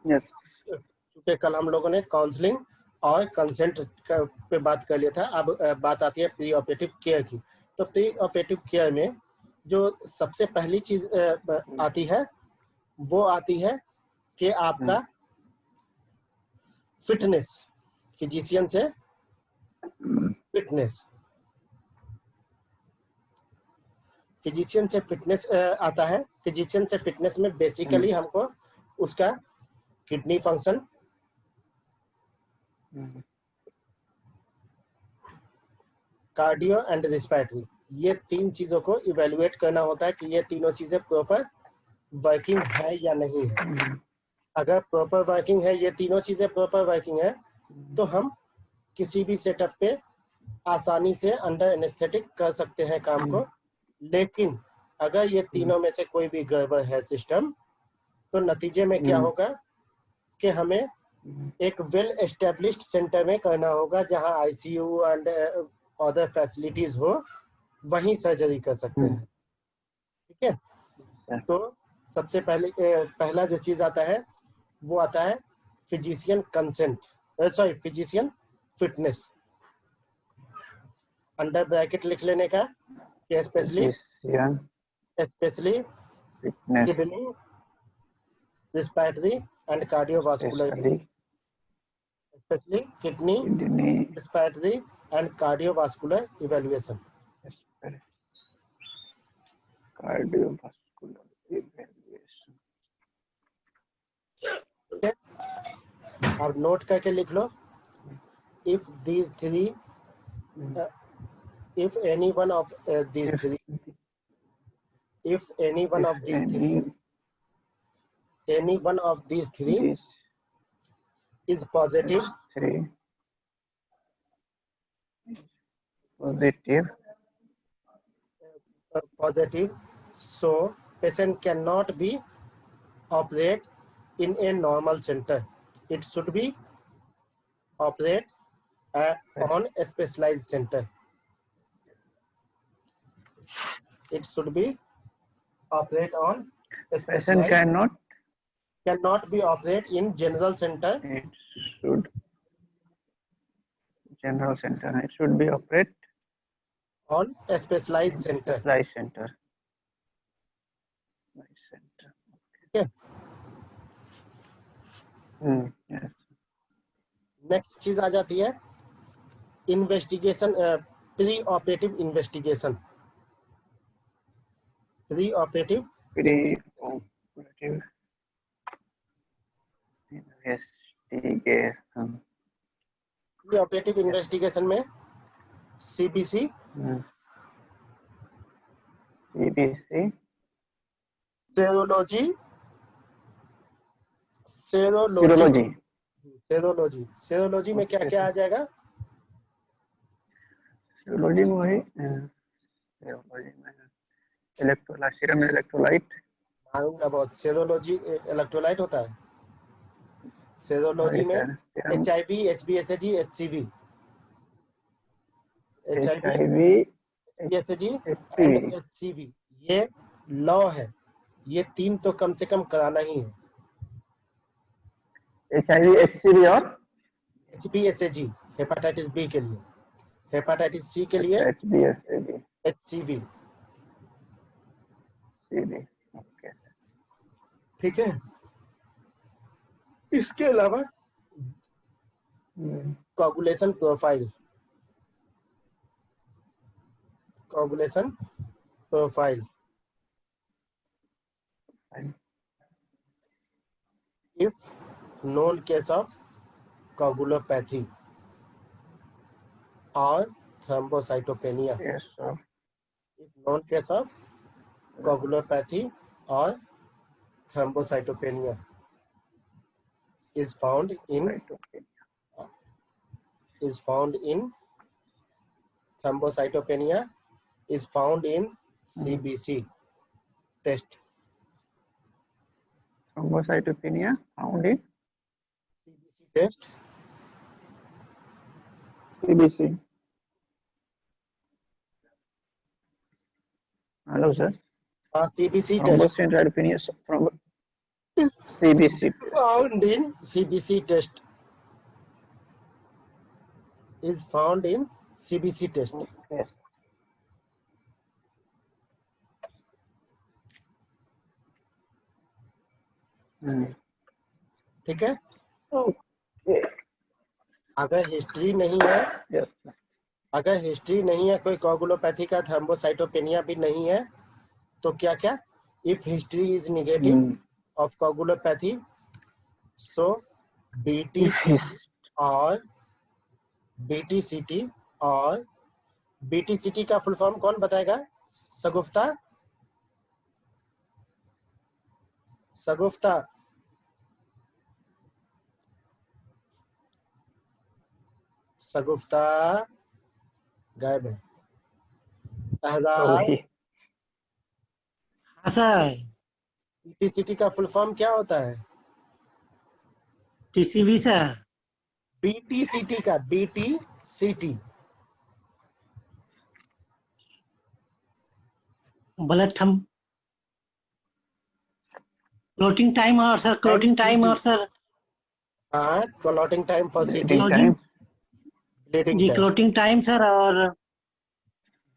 Yes क्योंकि कल हम लोगों ने काउंसलिंग और कंसेंट पे बात कर लिया था। अब बात आती है प्री ऑपरेटिव केयर की। तो प्री ऑपरेटिव केयर में जो सबसे पहली चीज आती है वो आती है कि आपका फिटनेस, फिजिशियन से फिटनेस, फिजिशियन से फिटनेस आता है। फिजिशियन से फिटनेस में बेसिकली हमको उसका kidney function, cardio and respiratory, ये तीन चीजों को इवेलुएट करना होता है कि ये तीनों चीजें प्रॉपर वर्किंग है या नहीं है। अगर प्रॉपर वर्किंग है, ये तीनों चीजें प्रॉपर वर्किंग है, तो हम किसी भी सेटअप पे आसानी से अंडर एनेस्थेटिक कर सकते हैं काम को। लेकिन अगर ये तीनों में से कोई भी गड़बड़ है सिस्टम, तो नतीजे में क्या होगा कि हमें एक वेल एस्टेब्लिश्ड सेंटर में करना होगा जहां आईसीयू एंड अदर फैसिलिटीज हो, वहीं सर्जरी कर सकते हैं। ठीक है। तो सबसे पहला जो चीज आता है वो आता है physician consent, sorry physician fitness. Under bracket लिख लेने का कि specially kidney, respiratory and cardiovascular, especially kidney, respiratory and cardiovascular evaluation. Cardiovascular evaluation. Okay? अब नोट करके लिख लो, if these three, if any one of these three, if any one of these three, any one of these three is positive, positive, so patient cannot be operate in a normal center. It should be operate on a specialized center. It should be operate on a specialized. Patient cannot be operate in general center. It should general center. It should be operate on a specialized center. Specialized center. Okay. Yes. Next चीज आ जाती है investigation, pre operative investigation. Pre operative Investigation. Pre operative investigation में CBC, serology, serology में क्या क्या आ जाएगा? Serology में वही इलेक्ट्रोलाइट, सीरम इलेक्ट्रोलाइट मालूंगा बहुत। सेरोलॉजी इलेक्ट्रोलाइट होता है। सेरोलॉजी में HIV, HbSAg, HCV, HbSAg and HCV, ये लॉ है। ये तीन तो कम से कम कराना ही है। HIV, HCV और HbSAg हेपेटाइटिस बी के लिए, हेपेटाइटिस सी के लिए HCV। ठीक है। इसके अलावा coagulation profile, coagulation profile, if known case of coagulopathy or thrombocytopenia. Yes, sir. If known case of coagulopathy or thrombocytopenia is found in thrombocytopenia is found in CBC test. Thrombocytopenia found in CBC test. CBC. Hello, sir. CBC test. Thrombocytopenia CBC. Found in CBC test. Is found in CBC test. Yes. ठीक है, Okay. अगर history नहीं है, Yes. अगर history नहीं है, कोई coagulopathy का थ्रोम्बोसाइटोपेनिया भी नहीं है, तो क्या क्या, if history is negative of coagulopathy, so BTC और BTCT और BTCT का फुल फॉर्म कौन बताएगा? सगुफ्ता, सगुफ्ता, सगुफ्ता गायब है। Sorry. हाँ सर, BTCT का फुल फॉर्म क्या होता है? TCB सर, BTCT का, BTCT ब्लड थम क्लोटिंग टाइम और सर क्लोटिंग टाइम और सर हाँ, क्लॉटिंग टाइम फॉर सीटी, Bleeding time. ब्लीडिंग जी टाइम, क्लोटिंग टाइम सर और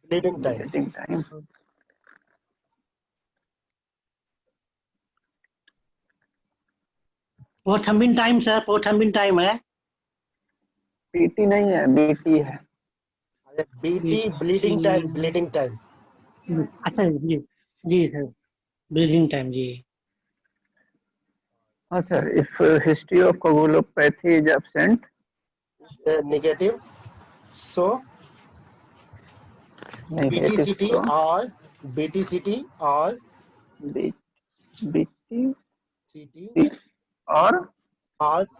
bleeding time. Bleeding time. पोथम्बिन time sir, पोथम्बिन time है। PT नहीं है, BT है. BT bleeding time, bleeding time. अच्छा जी, जी सर, ब्लीडिंग टाइम जी। हाँ sir, if history of coagulopathy is absent, negative, so negative, BTCT so और BTCT और BT CT और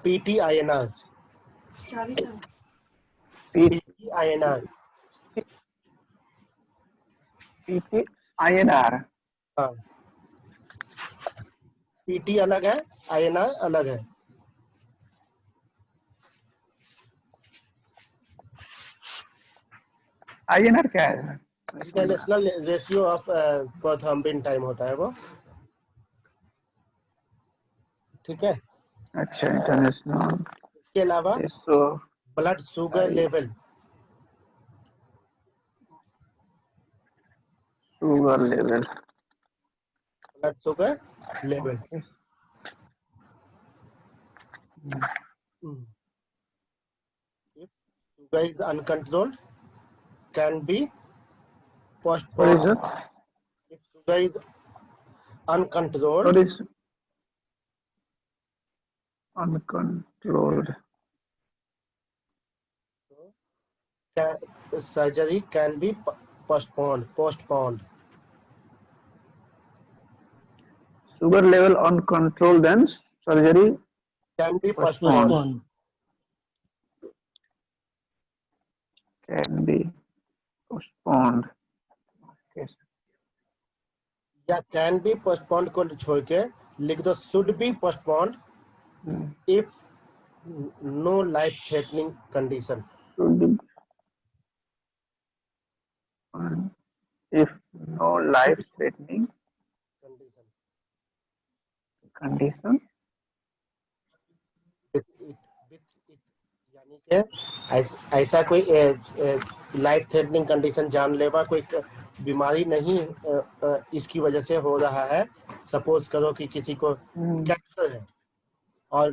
PTINR, PTINR, PT INR. हाँ, PT अलग है, INR अलग है। INR क्या है? International ratio of prothrombin time होता है वो, ठीक है। अच्छा, इंटरनेशनल इसके अलावा ratio blood sugar level, sugar level. Blood sugar level, if sugar is uncontrolled, can be What is postponed. it? If sugar is uncontrolled, What is uncontrolled? surgery can be postponed. Sugar level uncontrolled, then surgery Can be postponed. Postpone can be postponed. Okay. या can be postponed को छोड़ के लिख दो should be postponed if no life threatening condition. Should be if no life threatening condition. यानी कि ऐसा कोई लाइफ थ्रेटनिंग कंडीशन, जानलेवा कोई बीमारी नहीं इसकी वजह से हो रहा है। सपोज करो कि किसी को कैंसर है और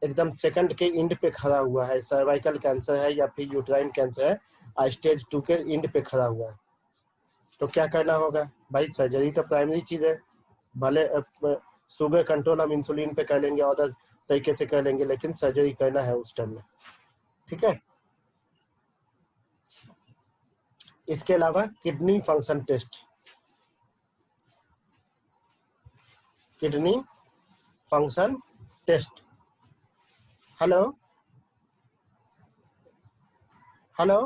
एकदम सेकंड के एंड पे खड़ा हुआ है, सर्वाइकल कैंसर है या फिर यूट्राइन कैंसर है, स्टेज 2 के एंड पे खड़ा हुआ है, तो क्या करना होगा भाई? सर्जरी तो प्राइमरी चीज है। भले शुगर कंट्रोल हम इंसुलिन पे कर लेंगे, अदर तरीके से कर लेंगे, लेकिन सर्जरी करना है उस टाइम में, ठीक है। इसके अलावा kidney function test, kidney function test. Hello hello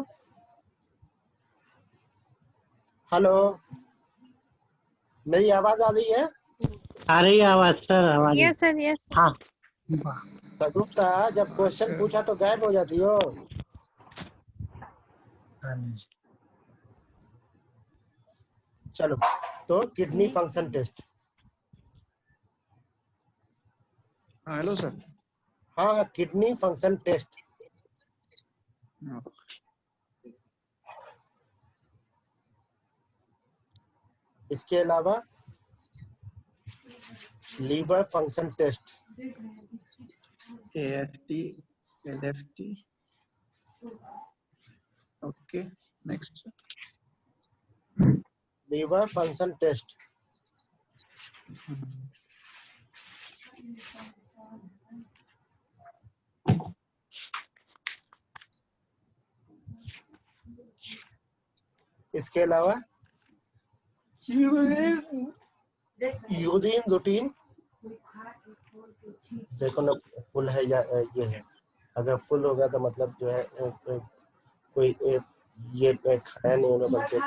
hello, मेरी आवाज आ रही है? आ रही है आवाज सर, आवाज। Yes sir, yes. हाँ सगुप्ता, जब क्वेश्चन पूछा तो गायब हो जाती हो। चलो, तो kidney function test, hello sir. हाँ, किडनी फंक्शन टेस्ट। इसके अलावा liver function test, AFT, LFT, okay next. Liver function test. इसके अलावा यूरिन रूटीन, देखो ना फुल है या ये है। अगर फुल होगा तो मतलब जो है कोई ये खाया नहीं होगा बल्कि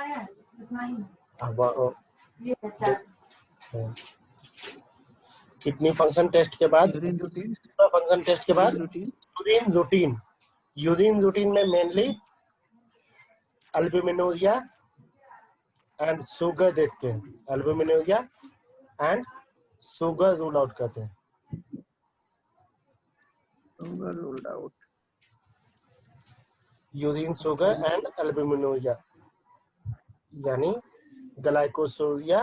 किडनी फंक्शन टेस्ट के बाद, यूरिन रूटीन, फंक्शन टेस्ट के बाद routine, urine routine. Urine routine में मेनली अल्बुमिनूरिया एंड शुगर देखते हैं। Albuminuria and sugar rule out करते हैं। Ruled out. Urine sugar and albuminuria यानी ग्लाइकोसूरिया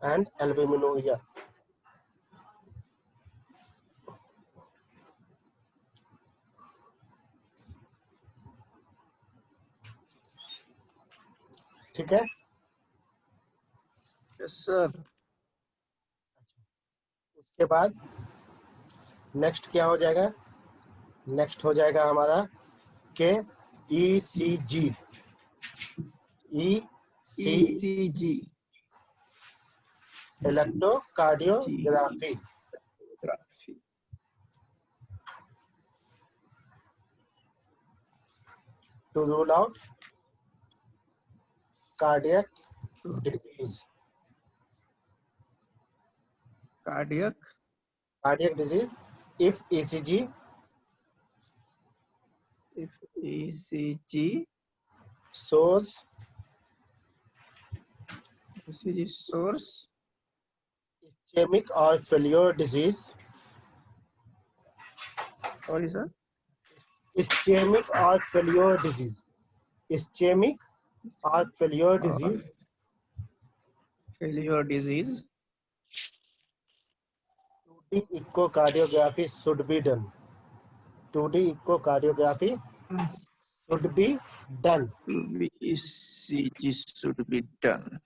एंड अल्बुमिनूरिया। ठीक है यस सर। उसके बाद नेक्स्ट क्या हो जाएगा? नेक्स्ट हो जाएगा हमारा के ECG। ECG, electrocardiography. To rule out cardiac disease, cardiac disease if ECG shows ischemic or failure disease, sorry sir, ischemic or failure disease, ischemic or failure disease, failure disease, 2D echocardiography should be done. 2D echocardiography should be done. ECG should be done.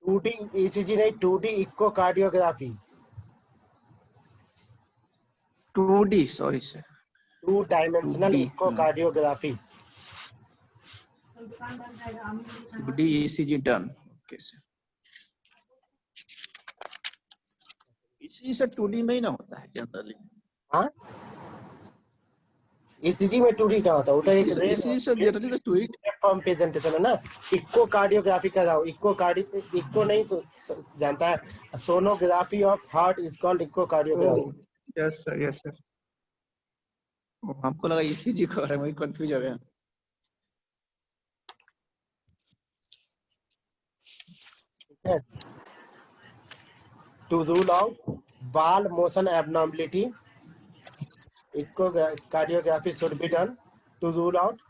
2D ECG नहीं, 2D echocardiography, 2D, sorry sir, 2-dimensional 2D, echocardiography. 2D ECG done. Okay sir. ECG sir 2D में ही ना होता है generally. हाँ, ECG में 2D का होता है, उधर एक ECG सर जनरली तो 2D फॉर्म प्रेजेंटेशन है ना। इकोकार्डियोग्राफी कर रहा हूँ, इको नहीं जानता है, sonography of heart is called echocardiography. Yes sir, yes sir. हमको लगा ECG का है, मैं कंफ्यूज हो गया। ठीक है, to rule out valve motion abnormality, echocardiography should be done to rule out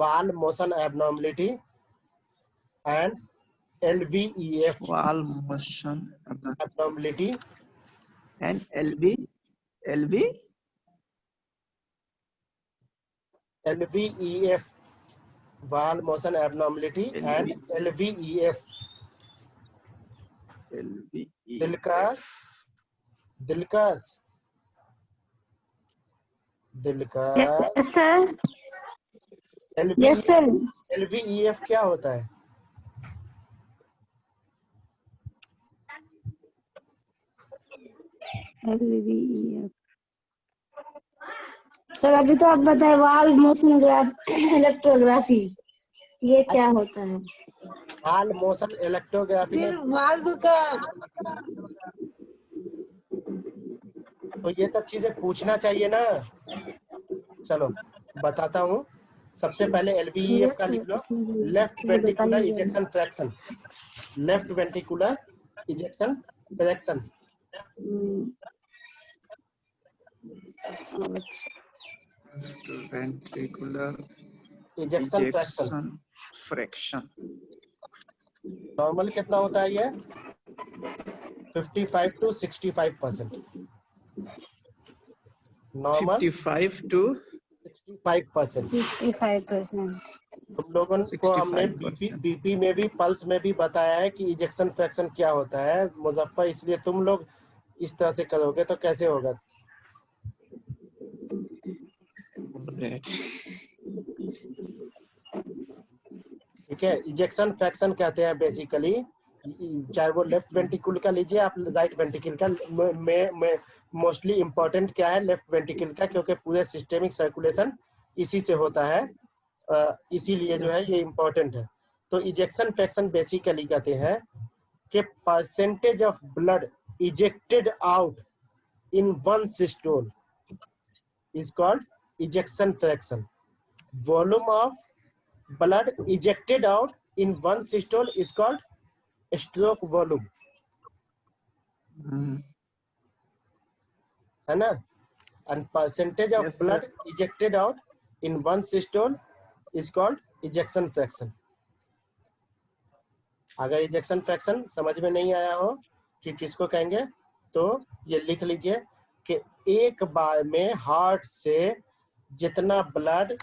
valve motion abnormality and LVEF Valve motion abnormality and LVEF valve motion abnormality and LVEF दिलकश सर। Yes sir. LVEF क्या होता है? LVEF sir अभी तो आप बताए valve motion इलेक्ट्रोग्राफी, ये क्या होता है? वाल्व मोशन इलेक्ट्रोग्राफी फिर वाल्व का तो ये सब चीजें पूछना चाहिए ना। चलो बताता हूँ। सबसे पहले LVEF का लिख लो, left ventricular ejection fraction, left ventricular ejection fraction. ventricular ejection fraction ejection fraction. Normal कितना होता है ये 55 to 65%। Normal 55 to 65%। 55%। तुम लोगों को हमने 65%. बीपी में भी पल्स में भी बताया है कि इजेक्शन फ्रैक्शन क्या होता है मुजफ्फर, इसलिए तुम लोग इस तरह से करोगे तो कैसे होगा। ठीक है, इजेक्शन फ्रैक्शन कहते हैं बेसिकली, चाहे वो लेफ्ट वेंट्रिकल का लीजिए आप राइट वेंट्रिकल का, में मोस्टली इंपॉर्टेंट क्या है लेफ्ट वेंट्रिकल का, क्योंकि पूरे सिस्टेमिक सर्कुलेशन इसी से होता है, इसीलिए जो है ये इंपॉर्टेंट है। तो इजेक्शन फ्रैक्शन बेसिकली कहते हैं कि percentage of blood ejected out in one systole is called ejection fraction. Volume of blood ejected out in one systole is called stroke volume, है ना। and percentage of Yes, blood sir. ejected out in one systole is called ejection fraction। अगर ejection fraction समझ में नहीं आया हो कि किसको कहेंगे तो ये लिख लीजिए कि एक बार में हार्ट से जितना ब्लड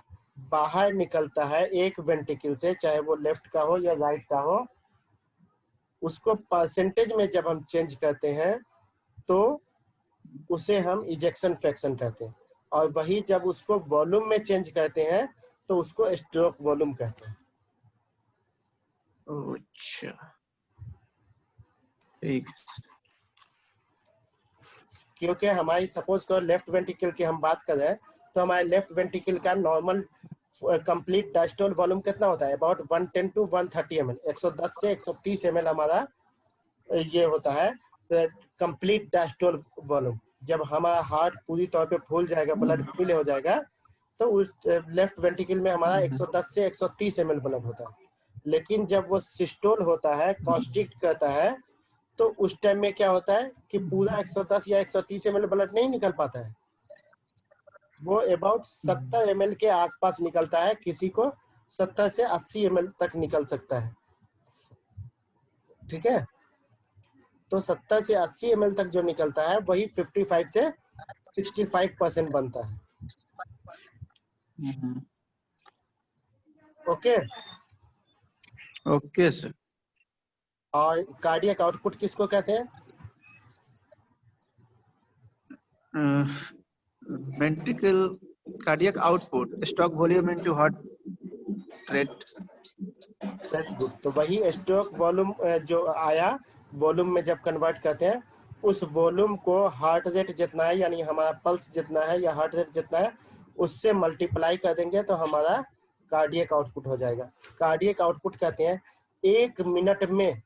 बाहर निकलता है एक वेंट्रिकल से, चाहे वो लेफ्ट का हो या राइट का हो, उसको परसेंटेज में जब हम चेंज करते हैं तो उसे हम इजेक्शन फ्रैक्शन कहते हैं, और वही जब उसको वॉल्यूम में चेंज करते हैं तो उसको स्ट्रोक वॉल्यूम कहते हैं। अच्छा, ठीक। क्योंकि हमारी सपोज करो लेफ्ट वेंट्रिकल की हम बात कर रहे हैं तो हमारे लेफ्ट वेंट्रिकल का नॉर्मल कंप्लीट डायस्टोल वॉल्यूम कितना होता है, अबाउट 110 to 130 ml, 110 से 130 ml हमारा ये होता है कंप्लीट डायस्टोल वॉल्यूम। जब हमारा हार्ट पूरी तौर पे फूल जाएगा, ब्लड फिल हो जाएगा, तो उस लेफ्ट वेंट्रिकल में हमारा 110 से 130 ml ब्लड होता है। लेकिन जब वो सिस्टोल होता है, कॉन्स्ट्रिक्ट करता है, तो उस टाइम में क्या होता है कि पूरा 110 या 130 ml ब्लड नहीं निकल पाता है, वो अबाउट 70 ml के आसपास निकलता है, किसी को 70 से 80 ml तक निकल सकता है। ठीक है, तो 70 से 80 ml तक जो निकलता है वही 55 से 65% बनता है। Okay okay sir. और कार्डियक आउटपुट किसको कहते हैं? Ventricle cardiac output stroke volume into heart rate. Very good. तो वही स्ट्रोक वॉल्यूम जो आया वॉल्यूम में जब कन्वर्ट करते हैं, उस वॉल्यूम को हार्ट रेट जितना है, यानी हमारा पल्स जितना है या हार्ट रेट जितना है, उससे मल्टीप्लाई कर देंगे तो हमारा कार्डियक आउटपुट हो जाएगा। कार्डियक आउटपुट कहते हैं 1 मिनट में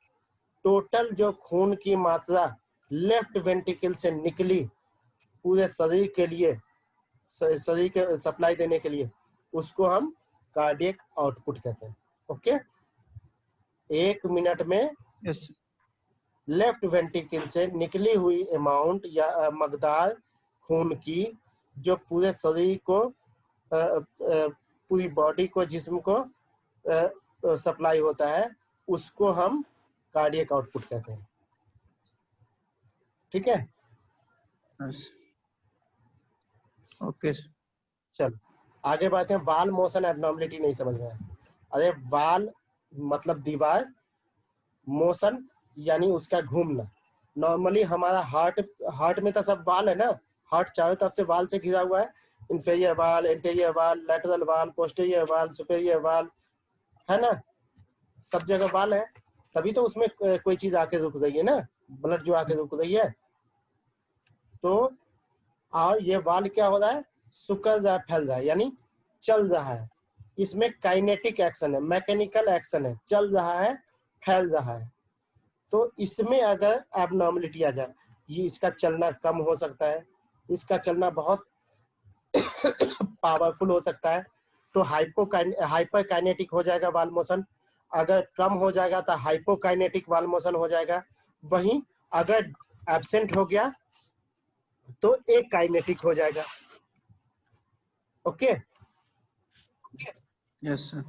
टोटल जो खून की मात्रा लेफ्ट वेंट्रिकल से निकली पूरे शरीर के लिए, शरीर के सप्लाई देने के लिए, उसको हम कार्डियक आउटपुट कहते हैं। ओके, 1 मिनट में यस लेफ्ट वेंट्रिकल से निकली हुई अमाउंट या मकदार खून की जो पूरे शरीर को, पूरी बॉडी को, जिस्म को सप्लाई होता है, उसको हम कार्डियक आउटपुट कहते हैं। ठीक है, यस ओके सर। चलो आगे बढ़ते हैं। वाल मोशन एब्नॉर्मलिटी नहीं समझ में आया? अरे वाल मतलब दीवार, मोशन यानी उसका घूमना। नॉर्मली हमारा हार्ट में तो सब वाल है ना, हार्ट चारों तरफ से वाल से घिरा हुआ है, इंफेरियर वाल, एंटीरियर वाल, लैटरल वाल, पोस्टीरियर वाल, सुपेरियर वाल, है ना, सब जगह वाल है, तभी तो उसमें कोई चीज आके रुक रही है ना, ब्लड जो आके रुक रही है। तो और ये वाल क्या हो रहा है, सुकड़ रहा है, फैल रहा है, यानी चल रहा है। इसमें काइनेटिक एक्शन है, मैकेनिकल एक्शन है, चल रहा है, फैल रहा है। तो इसमें अगर एबनॉर्मलिटी आ जाए, ये इसका चलना कम हो सकता है, इसका चलना बहुत पावरफुल हो सकता है, तो हाइपर काइनेटिक हो जाएगा वाल मोशन। अगर कम हो जाएगा तो हाइपोकाइनेटिक वाल मोशन हो जाएगा। वहीं अगर एब्सेंट हो गया तो एक काइनेटिक हो जाएगा। Okay, yes sir.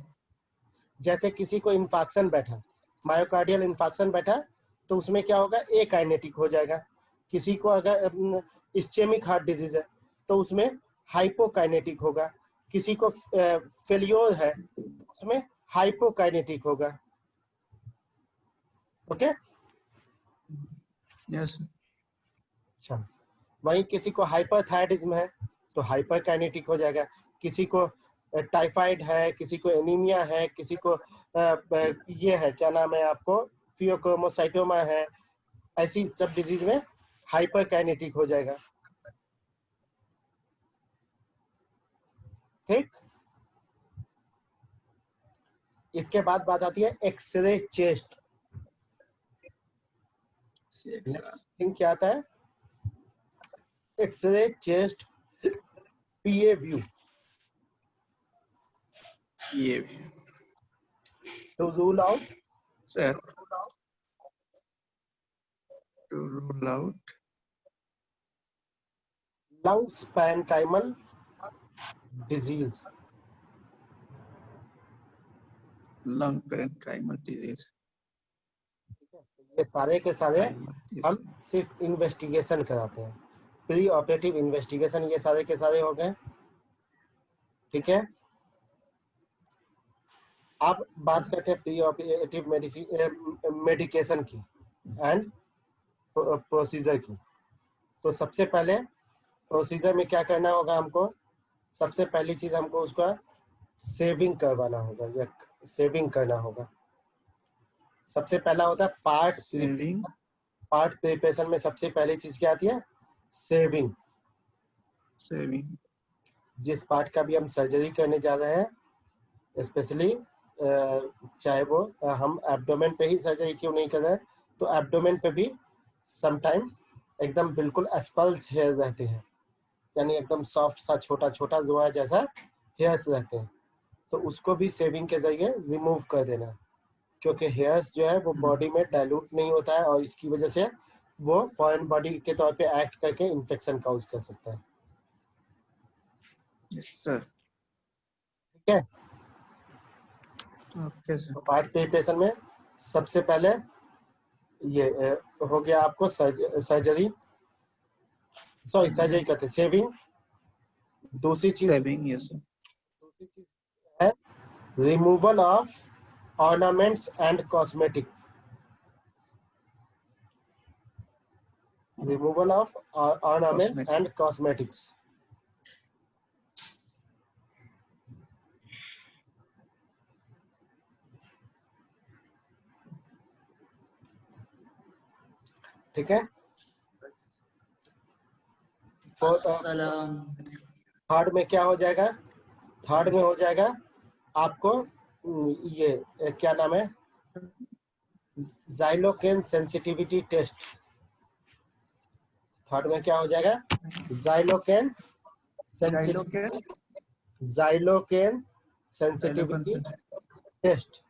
जैसे किसी को इन्फेक्शन बैठा, मायोकार्डियल इन्फेक्शन बैठा, तो उसमें क्या होगा, ए काइनेटिक हो जाएगा। किसी को अगर इस्चेमिक हार्ट डिजीज है तो उसमें हाइपोकाइनेटिक होगा। किसी को फेलियोर है तो उसमें हाइपोकाइनेटिक होगा। Okay, yes sir. अच्छा, वहीं किसी को हाइपरथायराइडिज्म है तो हाइपरकाइनेटिक हो जाएगा। किसी को टाइफाइड है, किसी को एनीमिया है, किसी को ये है, क्या नाम है आपको, फियोक्रोमोसाइटोमा है, ऐसी सब डिजीज में हाइपरकाइनेटिक हो जाएगा। ठीक, इसके बाद बात आती है एक्सरे चेस्ट। नेक्स्ट थिंग क्या आता है, एक्सरे चेस्ट पीए व्यू। ये to rule out sir, to rule out lungs parenchymal disease. Lung parenchymal disease. ये सारे के सारे हम सिर्फ इन्वेस्टिगेशन कराते हैं, प्री ऑपरेटिव इन्वेस्टिगेशन, ये सारे के सारे हो गए। ठीक है, अब बात करते हैं प्री ऑपरेटिव मेडिकेशन की एंड प्रोसीजर की। तो सबसे पहले प्रोसीजर में क्या करना होगा हमको, सबसे पहली चीज हमको उसका सेविंग करवाना होगा या सेविंग करना होगा। सबसे पहला होता है सेविंग। पार्ट प्रिपरेशन में सबसे पहली चीज क्या आती है, सेविंग। सेविंग। जिस पार्ट का भी हम सर्जरी करने जा रहे हैं, स्पेशली चाहे वो हम एब्डोमेन पे ही सर्जरी क्यों नहीं कर रहे हैं, तो एब्डोमेन पे भी समटाइम एकदम बिल्कुल एस्पल्स हेयर रहते हैं, यानी एकदम सॉफ्ट सा छोटा छोटा जुआ जैसा हेयर्स रहते हैं, तो उसको भी सेविंग के जरिए रिमूव कर देना, क्योंकि हेयर्स जो है वो बॉडी में डाइल्यूट नहीं होता है और इसकी वजह से वो फॉरेन बॉडी के तौर पे एक्ट करके इन्फेक्शन काउज कर सकता है। Yes sir. ठीक है, ओके सर। तो पार्ट प्रिपरेशन में सबसे पहले ये हो गया आपको सर्जरी, सॉरी सर्जरी करते सेविंग। दूसरी चीज सेविंग, यस सर। है removal of ornaments and cosmetic. Removal of ornament Cosmetic. And cosmetics. ठीक है, थर्ड में क्या हो जाएगा, थर्ड में हो जाएगा आपको ये क्या नाम है, जाइलोकेन सेंसिटिविटी टेस्ट। थर्ड में क्या हो जाएगा, xylocaine xylocaine sensitivity test.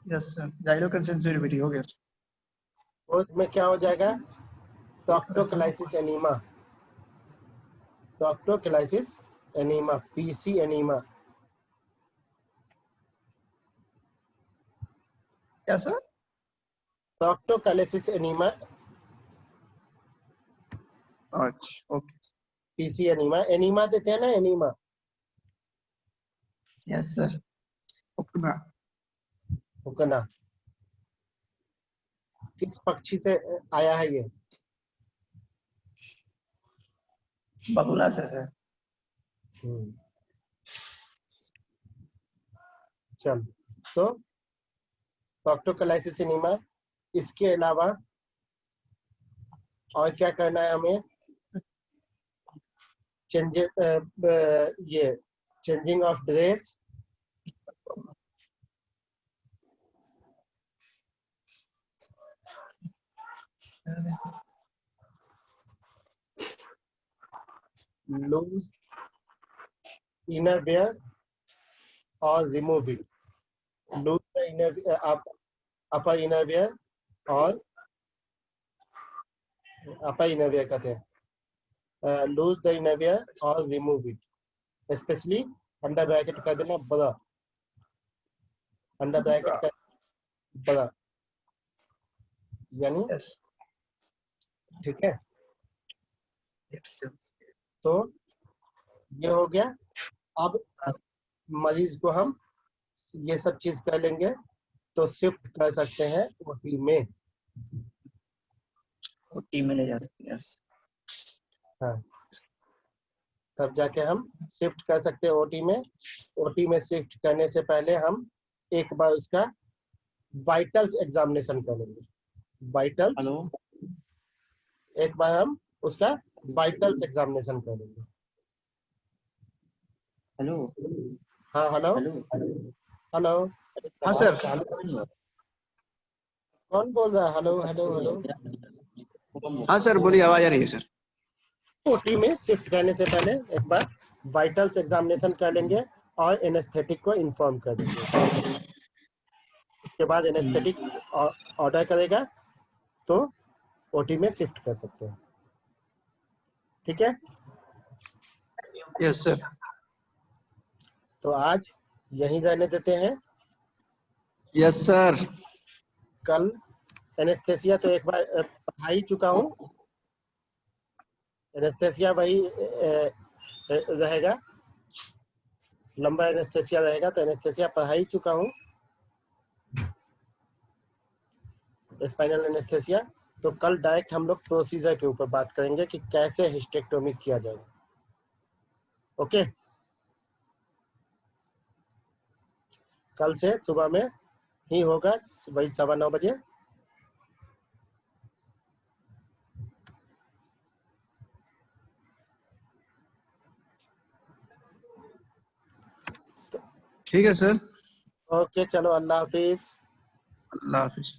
Yes sir, xylocaine sensitivity हो गया। फोर्थ में क्या हो जाएगा, proctoclysis enema. Proctoclysis enema, PC enema. क्या सर? टॉक्टोक्लाइसिस एनीमा, अच्छा, ओके। पीसी एनीमा, एनीमा देते हैं ना, एनीमा। Yes sir. ओके। हुकना किस पक्षी से आया है ये, बगुला से सर। चल, तो टॉक्टोक्लाइसिस एनीमा, इसके अलावा और क्या करना है हमें, ये changing of dress, loose inner wear और removing. Loose the inner upper innerwear और अपर इनरवियर कहते हैं, लूज द इनरवियर और remove it, specially under bracket कर देना बड़ा, अंडर ब्रैकेट कर बड़ा, यानी Yes. ठीक है। Yes. तो ये हो गया। अब मरीज को हम ये सब चीज कर लेंगे तो शिफ्ट कर सकते हैं ओटी में। OT में ले जा सकते हैं। Yes. हाँ, तब जाके हम शिफ्ट कर सकते हैं ओटी में। ओटी में शिफ्ट करने से पहले हम एक बार उसका वाइटल्स एग्जामिनेशन करेंगे। वाइटल्स, हेलो एक बार हम उसका वाइटल्स एग्जामिनेशन करेंगे। हेलो हाँ हेलो हेलो हेलो, हाँ सर। कौन बोल रहा है? Hello hello hello. हाँ सर बोलिए, आवाज आ रही है सर। ओटी में शिफ्ट करने से पहले एक बार वाइटल्स एग्जामिनेशन कर लेंगे और एनेस्थेटिक को इन्फॉर्म कर देंगे। उसके बाद एनेस्थेटिक ऑर्डर करेगा तो ओटी में शिफ्ट कर सकते हैं। ठीक है, यस सर। तो आज यहीं रहने देते हैं। Yes sir. कल एनेस्थेसिया तो एक बार पढ़ा ही चुका हूँ। एनेस्थेसिया वही रहेगा, लंबा एनेस्थेसिया रहेगा, तो एनेस्थेसिया पढ़ा ही चुका हूँ, स्पाइनल एनेस्थेसिया। तो कल डायरेक्ट हम लोग प्रोसीजर के ऊपर बात करेंगे कि कैसे हिस्टेक्टोमी किया जाएगा। ओके, कल से सुबह में ही होगा, वही 9:15 बजे। ठीक है सर। ओके, चलो, अल्लाह हाफिज। अल्लाह हाफिज।